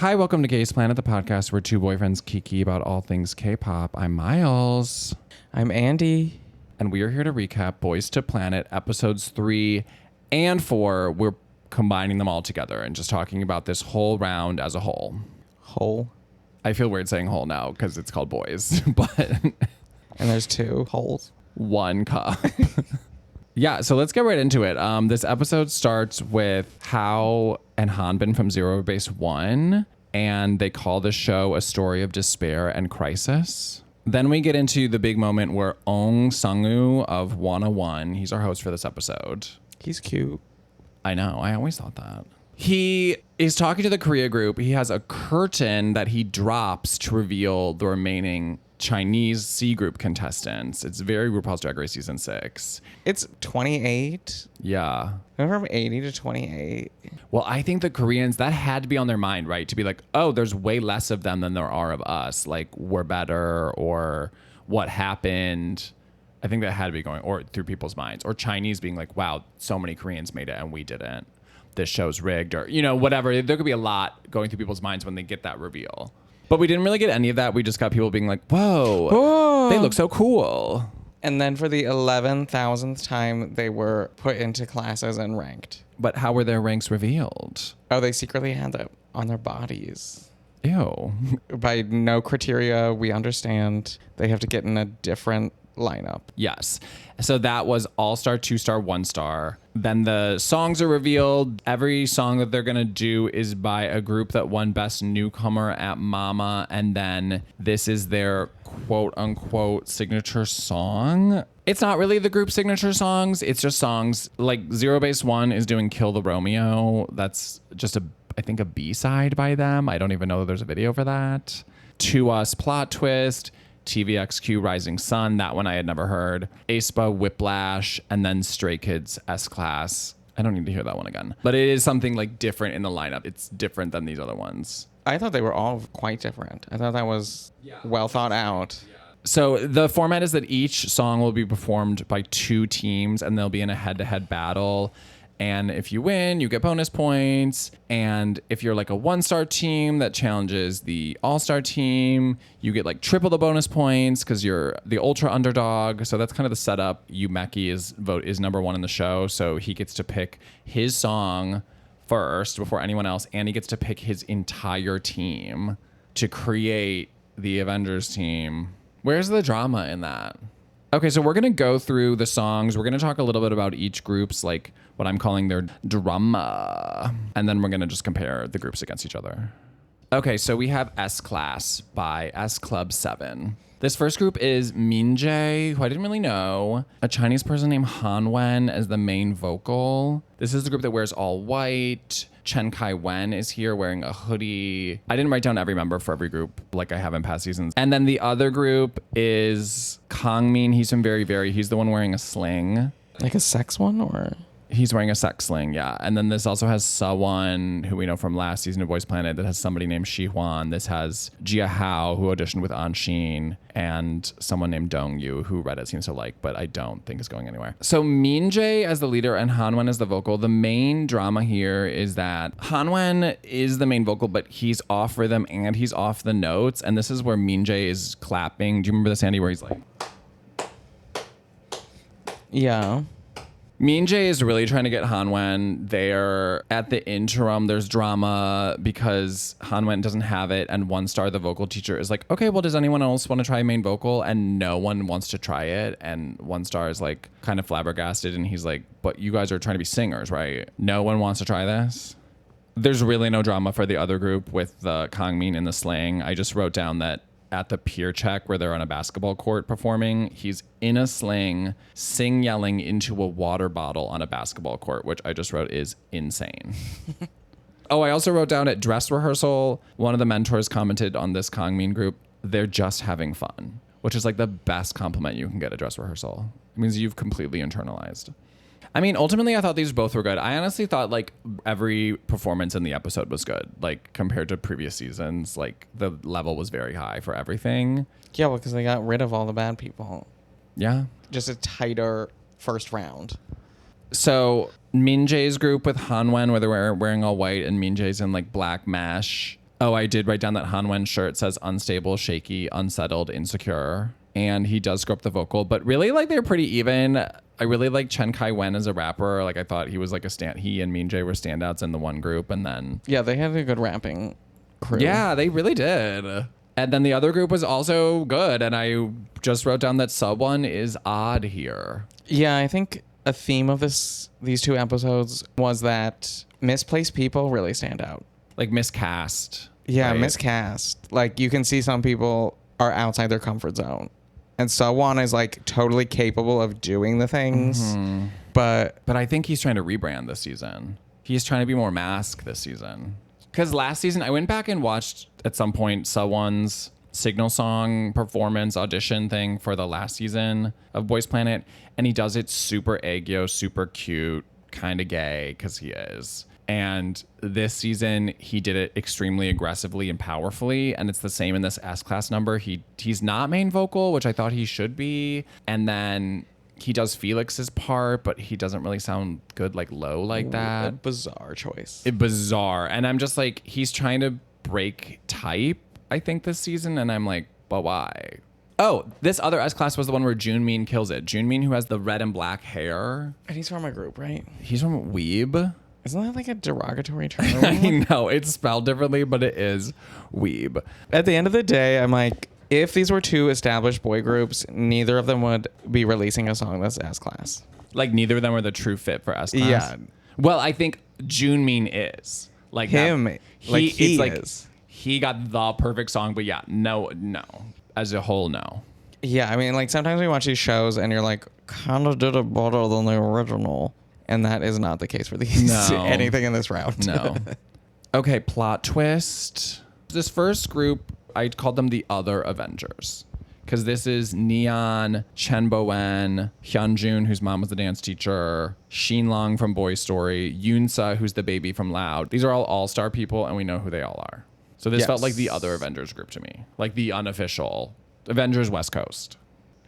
Hi, welcome to Gaze Planet, the podcast where two boyfriends kiki about all things K-pop. I'm Miles. I'm Andy. And we are here to recap Boys to Planet episodes 3 and 4. We're combining them all together and just talking about this whole round as a whole. Whole? I feel weird saying whole now because it's called Boys, but... And there's two holes. One cup. Yeah, so let's get right into it. This episode starts with Hao and Hanbin from Zero Base 1, and they call the show a story of despair and crisis. Then we get into the big moment where Ong Sung-woo of 101, he's our host for this episode. He's cute. I know, I always thought that. He is talking to the Korea group. He has a curtain that he drops to reveal the remaining Chinese C group contestants. It's very RuPaul's Drag Race season 6. It's 28. Yeah. Went from 80 to 28. Well, I think the Koreans, that had to be on their mind, right? To be like, oh, there's way less of them than there are of us. Like, we're better, or what happened. I think that had to be going or through people's minds. Or Chinese being like, wow, so many Koreans made it and we didn't. This show's rigged, or, you know, whatever. There could be a lot going through people's minds when they get that reveal. But we didn't really get any of that. We just got people being like, whoa, they look so cool. And then for the 11,000th time, they were put into classes and ranked. But how were their ranks revealed? Oh, they secretly had that on their bodies. Ew. By no criteria, we understand they have to get in a different lineup. Yes. So that was all-star, 2-star, 1-star. Then the songs are revealed. Every song that they're going to do is by a group that won Best Newcomer at Mama. And then this is their quote-unquote signature song. It's not really the group signature songs. It's just songs like Zero Base 1 is doing Kill the Romeo. That's just I think a B-side by them. I don't even know that there's a video for that. To Us, Plot Twist. TVXQ Rising Sun, that one I had never heard. aespa Whiplash, and then Stray Kids S-Class. I don't need to hear that one again. But it is something like different in the lineup. It's different than these other ones. I thought they were all quite different. I thought that was well thought out. So the format is that each song will be performed by two teams and they'll be in a head-to-head battle. And if you win, you get bonus points. And if you're like a 1-star team that challenges the all-star team, you get triple the bonus points because you're the ultra underdog. So that's kind of the setup. Yumeki is number 1 in the show. So he gets to pick his song first before anyone else. And he gets to pick his entire team to create the Avengers team. Where's the drama in that? Okay, so we're going to go through the songs. We're going to talk a little bit about each group's, like, what I'm calling their drama. And then we're going to just compare the groups against each other. Okay, so we have S-Class by S Club 7. This first group is Minjae, who I didn't really know. A Chinese person named Hanwen as the main vocal. This is the group that wears all white. Chen Kai-wen is here wearing a hoodie. I didn't write down every member for every group like I have in past seasons. And then the other group is Kangmin. He's from Very Very. He's the one wearing a sling. Like a sex one, or? He's wearing a sex sling, yeah. And then this also has Sewon, who we know from last season of Boys Planet, that has somebody named Shihwan. This has Jia Hao, who auditioned with Anshin, and someone named Dong Yu, who Reddit seems to like, but I don't think is going anywhere. So Minjae as the leader and Hanwen as the vocal. The main drama here is that Hanwen is the main vocal, but he's off rhythm and he's off the notes. And this is where Minjae is clapping. Do you remember this, Andy, where he's like... Yeah. Minjae is really trying to get Hanwen there. At the interim, there's drama because Hanwen doesn't have it, and 1-star, the vocal teacher, is like, okay, well, does anyone else want to try main vocal? And no one wants to try it, and 1-star is like kind of flabbergasted, and he's like, but you guys are trying to be singers, right? No one wants to try this? There's really no drama for the other group with the Kangmin and the sling. I just wrote down that at the peer check where they're on a basketball court performing, he's in a sling, yelling into a water bottle on a basketball court, which I just wrote is insane. Oh, I also wrote down at dress rehearsal, one of the mentors commented on this Kangmin group, they're just having fun, which is like the best compliment you can get at dress rehearsal. It means you've completely internalized. I mean, ultimately, I thought these both were good. I honestly thought like every performance in the episode was good. Like compared to previous seasons, like the level was very high for everything. Yeah, well, because they got rid of all the bad people. Yeah. Just a tighter first round. So Minjae's group with Hanwen, where they're wearing all white, and Minjae's in like black mesh. Oh, I did write down that Hanwen's shirt says unstable, shaky, unsettled, insecure. And he does screw up the vocal, but really, like, they're pretty even. I really like Chen Kai-wen as a rapper. Like, I thought he was like he and Mean Jae were standouts in the one group, and then Yeah, they had a good rapping crew. yeah, they really did. And then the other group was also good, and I just wrote down that Sub One is odd here. Yeah, I think a theme of these two episodes was that misplaced people really stand out. Like miscast. Yeah, right? miscast. Like, you can see some people are outside their comfort zone. And Sewon is like totally capable of doing the things. But I think he's trying to rebrand this season. He's trying to be more mask this season. Because last season, I went back and watched at some point Sewon's signal song performance audition thing for the last season of Boys Planet. And he does it super aegyo, super cute, kind of gay, because he is. And this season, he did it extremely aggressively and powerfully. And it's the same in this S-Class number. He's not main vocal, which I thought he should be. And then he does Felix's part, but he doesn't really sound good, like low like that. a bizarre choice. Bizarre. And I'm just like, he's trying to break type, I think, this season. And I'm like, but why? Oh, this other S-Class was the one where Junmin kills it. Junmin, who has the red and black hair. And he's from a group, right? He's from Weeb. Isn't that like a derogatory term? I know, it's spelled differently, but it is Weeb. At the end of the day, I'm like, if these were two established boy groups, neither of them would be releasing a song that's S-Class. Like, neither of them were the true fit for S-Class. Yeah. Well, I think Junmin is. Like Him. That, He it's is. He got the perfect song, but yeah, no. As a whole, no. Yeah, I mean, like, sometimes we watch these shows and you're like, kind of did it better than the original. And that is not the case for these anything in this round. No. Okay, plot twist. This first group, I called them the other Avengers. Because this is Neon, Chen Bowen, Hyunjun, whose mom was the dance teacher, Shinlong from Boy Story, Yoonsa, who's the baby from Loud. These are all all-star people, and we know who they all are. So this felt like the other Avengers group to me. Like the unofficial Avengers West Coast.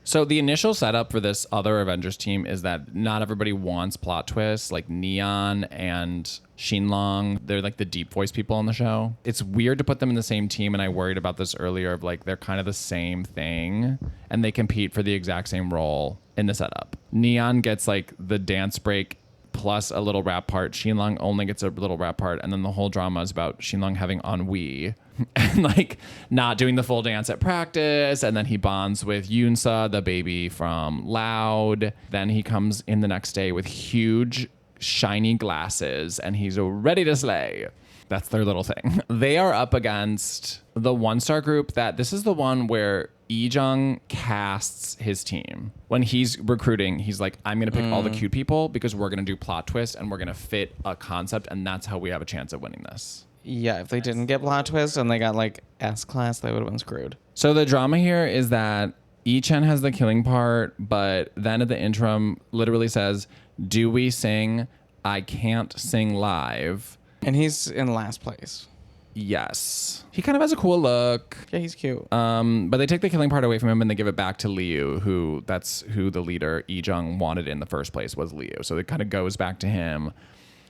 So the initial setup for this other Avengers team is that not everybody wants plot twists. Like Neon and Shinlong, they're like the deep voice people on the show. It's weird to put them in the same team, and I worried about this earlier of like they're kind of the same thing, and they compete for the exact same role in the setup. Neon gets like the dance break plus a little rap part. Shinlong only gets a little rap part, and then the whole drama is about Shinlong having ennui and like not doing the full dance at practice. And then he bonds with Yoonsa, the baby from Loud. Then he comes in the next day with huge shiny glasses, and he's ready to slay. That's their little thing. They are up against the one-star group that this is the one where Lee-jung casts his team. When he's recruiting, he's like, I'm going to pick all the cute people because we're going to do plot twist and we're going to fit a concept, and that's how we have a chance at winning this. Yeah, if they didn't get plot twist and they got like S-Class, they would have been screwed. So the drama here is that Chen has the killing part, but then at the interim literally says, do we sing? I can't sing live. And he's in last place. Yes. He kind of has a cool look. Yeah, he's cute. But they take the killing part away from him and they give it back to Liu, that's who the leader Lee-jung wanted in the first place, was Liu. So it kind of goes back to him.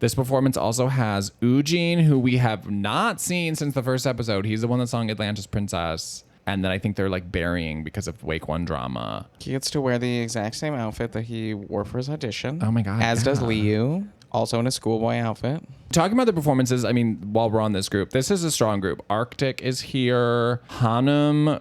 This performance also has Eugene, who we have not seen since the first episode. He's the one that sang Atlantis Princess. And then I think they're like burying because of Wake One drama. He gets to wear the exact same outfit that he wore for his audition. Oh my God. As does Liu, also in a schoolboy outfit. Talking about the performances, I mean, while we're on this group, this is a strong group. Arctic is here. Hanum,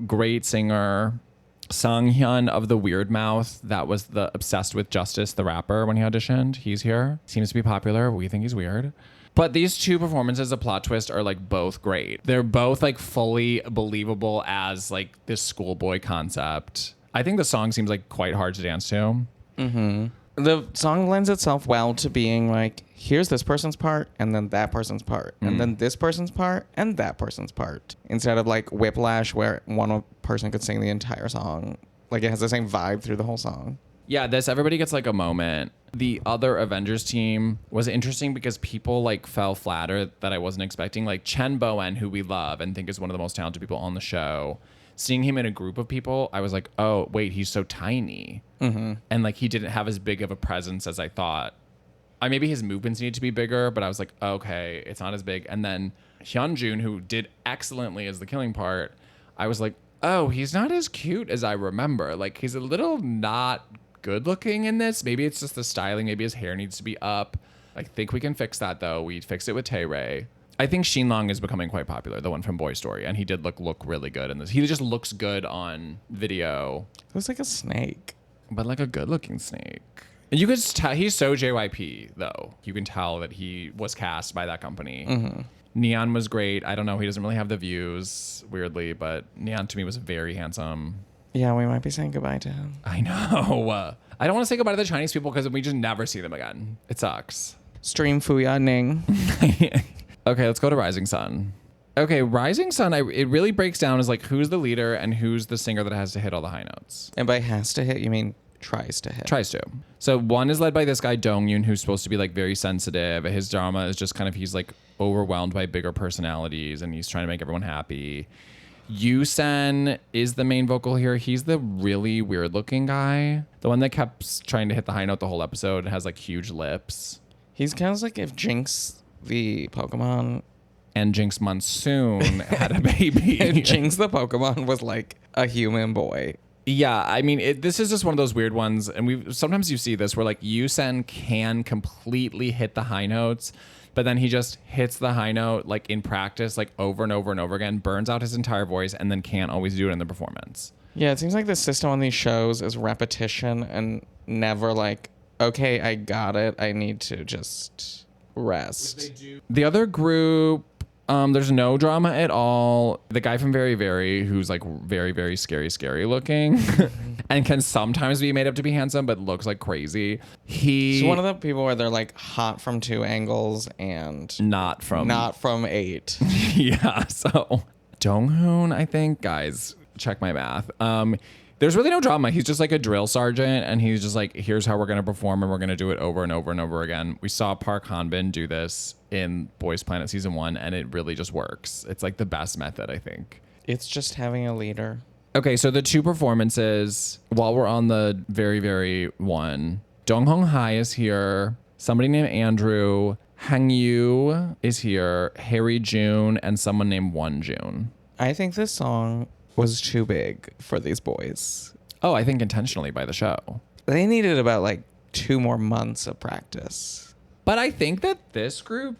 great singer. Sanghyun of the Weird Mouth, that was the Obsessed with Justice, the rapper, when he auditioned. He's here. Seems to be popular. We think he's weird. But these two performances of Plot Twist are like both great. They're both like fully believable as like this schoolboy concept. I think the song seems like quite hard to dance to. Mm-hmm. The song lends itself well to being like, here's this person's part and then that person's part and then this person's part and that person's part, instead of like Whiplash where one person could sing the entire song. Like it has the same vibe through the whole song. Yeah, everybody gets like a moment. The other Avengers team was interesting because people like fell flatter that I wasn't expecting. Like Chen Bowen, who we love and think is one of the most talented people on the show. Seeing him in a group of people, I was like, oh, wait, he's so tiny. Mm-hmm. And like he didn't have as big of a presence as I thought maybe his movements need to be bigger, but I was like, okay, it's not as big. And then Hyunjun, who did excellently as the killing part, I was like, oh, he's not as cute as I remember. Like, he's a little not good looking in this. Maybe it's just the styling. Maybe his hair needs to be up. I think we can fix that, though. We fixed it with Tae-rae. I think Shinlong is becoming quite popular, the one from Boy Story, and he did look really good in this. He just looks good on video. It was like a snake. But like a good-looking snake. And you could just tell, he's so JYP, though. You can tell that he was cast by that company. Mm-hmm. Neon was great. I don't know. He doesn't really have the views, weirdly, but Neon to me was very handsome. Yeah, we might be saying goodbye to him. I know. I don't want to say goodbye to the Chinese people because we just never see them again. It sucks. Stream Fuya Ning. Okay, let's go to Rising Sun. Okay, Rising Sun, it really breaks down as like who's the leader and who's the singer that has to hit all the high notes. And by has to hit, you mean tries to hit. Tries to. So one is led by this guy, Dong-yoon, who's supposed to be like very sensitive. His drama is just kind of, he's like overwhelmed by bigger personalities and he's trying to make everyone happy. Yusen is the main vocal here. He's the really weird looking guy. The one that kept trying to hit the high note the whole episode and has like huge lips. He's kind of like if Jinx, the Pokemon, and Jinx Monsoon had a baby. if Jinx, the Pokemon, was like a human boy. Yeah, I mean, this is just one of those weird ones. And sometimes you see this where like Yusen can completely hit the high notes, but then he just hits the high note like in practice, like over and over and over again, burns out his entire voice, and then can't always do it in the performance. Yeah, it seems like the system on these shows is repetition and never like, okay, I got it. I need to just rest. The other group, there's no drama at all. The guy from Very Very, who's like very, very scary looking and can sometimes be made up to be handsome, but looks like crazy. He's one of the people where they're like hot from 2 angles and not from 8. Yeah, so Donghoon, I think, guys, check my math. There's really no drama. He's just like a drill sergeant, and he's just like, here's how we're going to perform, and we're going to do it over and over and over again. We saw Park Hanbin do this in Boys Planet Season 1, and it really just works. It's like the best method, I think. It's just having a leader. Okay, so the 2 performances, while we're on the Very, Very one, Dong Hong Hai is here, somebody named Andrew, Hang Yu is here, Harry June, and someone named Won June. I think this song was too big for these boys. Oh, I think intentionally by the show. They needed about like 2 more months of practice. But I think that this group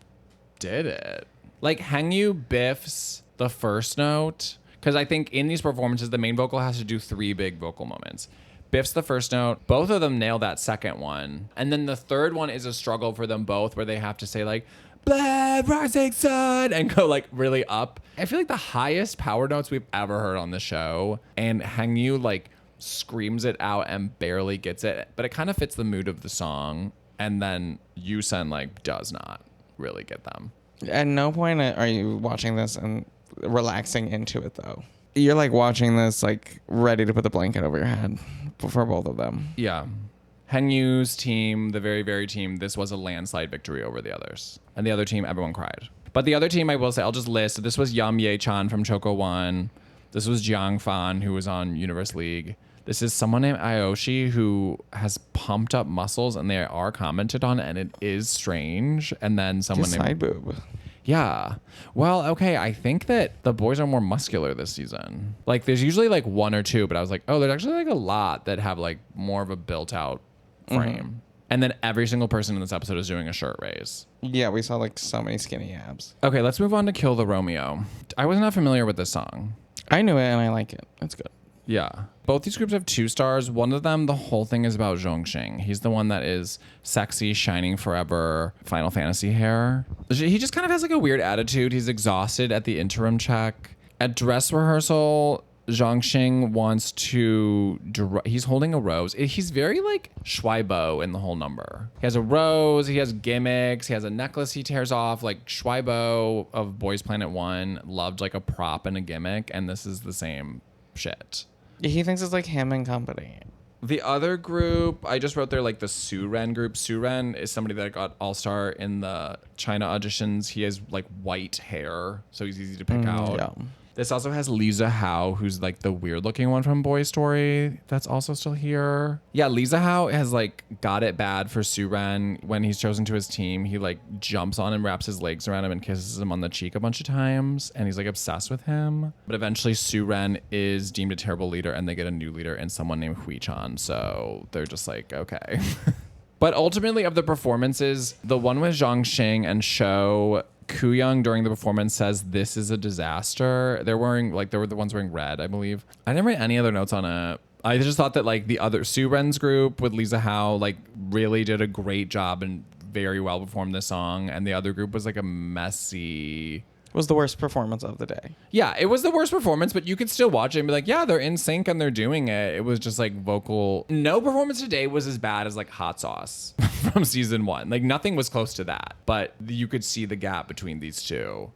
did it. Like Hangyu biffs the first note, because I think in these performances, the main vocal has to do 3 big vocal moments. Biffs the first note. Both of them nail that second one. And then the third one is a struggle for them both where they have to say like, Blood Rising Sun, and go like really up. I feel like the highest power notes we've ever heard on the show, and Hangyu like screams it out and barely gets it, but it kind of fits the mood of the song. And then Yusen like does not really get them. At no point are you watching this and relaxing into it though. You're like watching this like ready to put the blanket over your head for both of them. Yeah. Hengyu's team, the Very Very team, this was a landslide victory over the others. And the other team, everyone cried. But the other team, I will say, I'll just list. This was Yam Ye-chan from Choco 1. This was Jiang Fan, who was on Universe League. This is someone named Aoshi who has pumped up muscles, and they are commented on, and it is strange. And then someone named side boob. Yeah. Well, okay. I think that the boys are more muscular this season. Like, there's usually like 1 or 2, but I was like, oh, there's actually like a lot that have like more of a built out frame. Mm-hmm. And then every single person in this episode is doing a shirt raise. Yeah, we saw like so many skinny abs. Okay, let's move on to Kill the Romeo. I was not familiar with this song. I knew it and I like it. It's good. Yeah. Both these groups have 2 stars. One of them, the whole thing is about Zhong Xing. He's the one that is sexy, shining forever, Final Fantasy hair. He just kind of has like a weird attitude. He's exhausted at the interim check. At dress rehearsal, Zhong Xing wants to... he's holding a rose. He's very like Schwaibo in the whole number. He has a rose. He has gimmicks. He has a necklace he tears off. Like Schwaibo of Boys Planet 1 loved like a prop and a gimmick. And this is the same shit. He thinks it's like him and company. The other group, I just wrote there like the Suren group. Suren is somebody that got All-Star in the China auditions. He has like white hair, so he's easy to pick out. Yeah. This also has Lisa Howe, who's like the weird looking one from Boy Story. That's also still here. Yeah, Lisa Howe has like got it bad for Soo-ren. When he's chosen to his team, he like jumps on and wraps his legs around him and kisses him on the cheek a bunch of times. And he's like obsessed with him. But eventually Soo-ren is deemed a terrible leader and they get a new leader and someone named Hui-chan. So they're just like, okay. But ultimately of the performances, the one with Zhong Xing and Sho, Kooyoung during the performance says this is a disaster. They were the ones wearing red, I believe. I didn't write any other notes on it. I just thought that like the other Soo-ren's group with Lisa Howe like really did a great job and very well performed this song. And the other group was like a messy... Was the worst performance of the day. Yeah, it was the worst performance, but you could still watch it and be like, yeah, they're in sync and they're doing it. It was just like vocal. No performance today was as bad as like Hot Sauce from season 1. Like nothing was close to that, but you could see the gap between these two.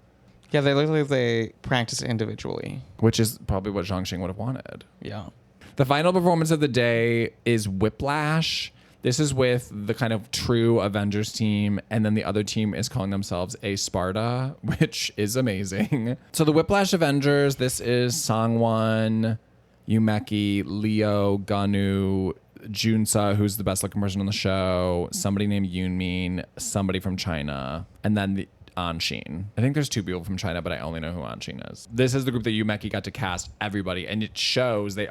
Yeah, they look like they practice individually. Which is probably what Zhong Xing would have wanted. Yeah. The final performance of the day is Whiplash. This is with the kind of true Avengers team, and then the other team is calling themselves a Sparta, which is amazing. So the Whiplash Avengers, this is Sangwon, Yumeki, Leo, Ganu, Junsa, who's the best looking person on the show, somebody named Yoonmin, somebody from China, and then the Anshin. I think there's 2 people from China, but I only know who Anshin is. This is the group that Yumeki got to cast everybody, and it shows they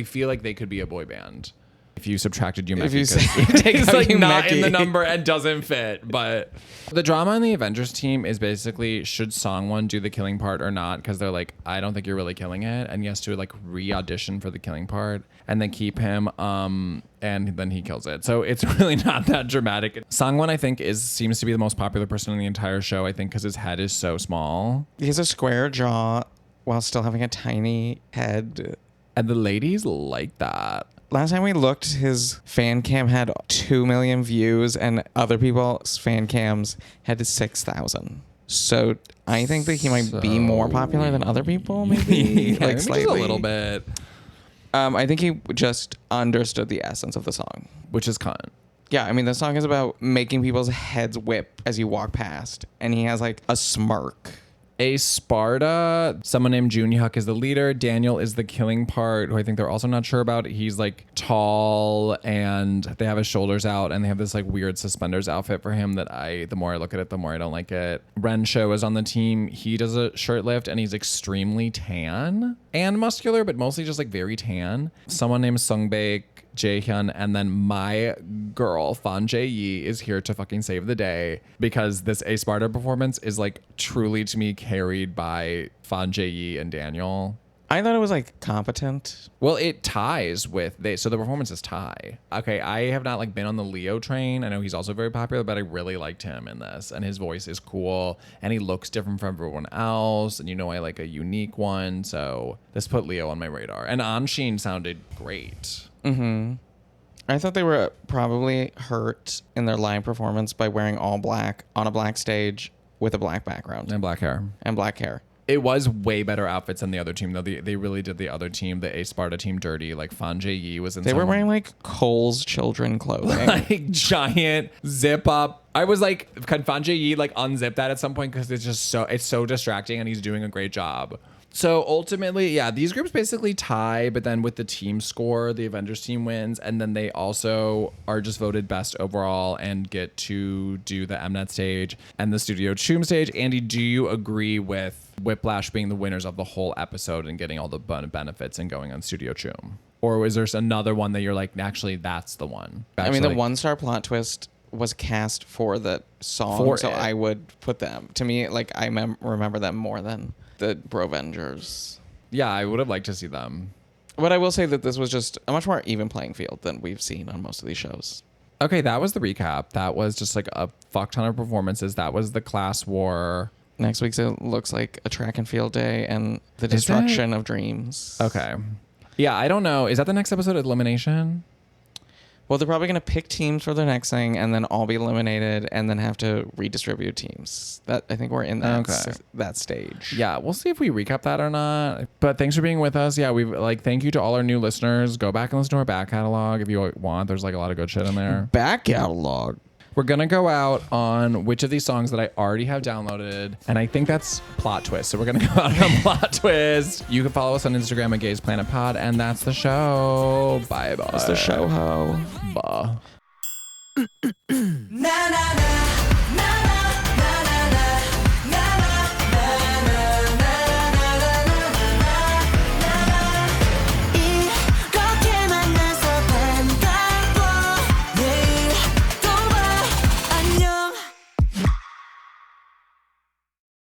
feel like they could be a boy band. If you subtracted Yumeki, if you it's like not in the number and doesn't fit. But the drama on the Avengers team is basically, should Sangwon do the killing part or not? Because they're like, I don't think you're really killing it, and he has to like re-audition for the killing part, and then keep him. And then he kills it. So it's really not that dramatic. Sangwon, I think, seems to be the most popular person in the entire show. I think because his head is so small. He has a square jaw while still having a tiny head, and the ladies like that. Last time we looked, his fan cam had 2 million views, and other people's fan cams had 6,000. So I think that he might be more popular than other people, maybe. Like slightly. Just a little bit. I think he just understood the essence of the song. Which is cunt. Yeah, I mean, the song is about making people's heads whip as you walk past, and he has like a smirk. A Sparta, someone named Jun Hyuk is the leader. Daniel is the killing part, who I think they're also not sure about. He's like tall and they have his shoulders out and they have this like weird suspenders outfit for him that the more I look at it, the more I don't like it. Rensho is on the team. He does a shirt lift and he's extremely tan and muscular, but mostly just like very tan. Someone named Sungbaek, Jaehyun, and then my girl Fan Jae-yi is here to fucking save the day, because this A Sparta performance is like truly to me carried by Fan Jae-yi and Daniel. I thought it was like competent. Well, it ties with so the performances tie. Okay, I have not like been on the Leo train. I know he's also very popular, but I really liked him in this, and his voice is cool, and he looks different from everyone else, and I like a unique one. So this put Leo on my radar, and Anshin sounded great. Mm-hmm. I thought they were probably hurt in their live performance by wearing all black on a black stage with a black background and black hair. It was way better outfits than the other team, though. They really did the other team, the A Sparta team, dirty. Like Fan Jae-yi was in. They were wearing like Cole's children clothing, like giant zip up. I was like, can Fan Jae-yi like unzip that at some point, because it's so distracting, and he's doing a great job. So ultimately, yeah, these groups basically tie, but then with the team score, the Avengers team wins, and then they also are just voted best overall and get to do the Mnet stage and the Studio Choom stage. Andy, do you agree with Whiplash being the winners of the whole episode and getting all the benefits and going on Studio Choom? Or is there another one that you're like, actually, that's the one? I mean, the 1-star plot twist was cast for the song, so I would put them. To me, like, I remember them more than the Brovengers. Yeah, I would have liked to see them. But I will say that this was just a much more even playing field than we've seen on most of these shows. Okay, that was the recap. That was just like a fuck ton of performances. That was the class war. Next week's it looks like a track and field day and the destruction of dreams. Okay. Yeah, I don't know. Is that the next episode of Elimination? Well, they're probably going to pick teams for their next thing and then all be eliminated and then have to redistribute teams. That I think we're in that stage. Yeah, we'll see if we recap that or not. But thanks for being with us. Yeah, thank you to all our new listeners. Go back and listen to our back catalog if you want. There's like a lot of good shit in there. Back catalog. We're going to go out on which of these songs that I already have downloaded. And I think that's Plot Twist. So we're going to go out on Plot Twist. You can follow us on Instagram at Gaze Planet Pod. And that's the show. Bye bye. It's the show ho. Bye.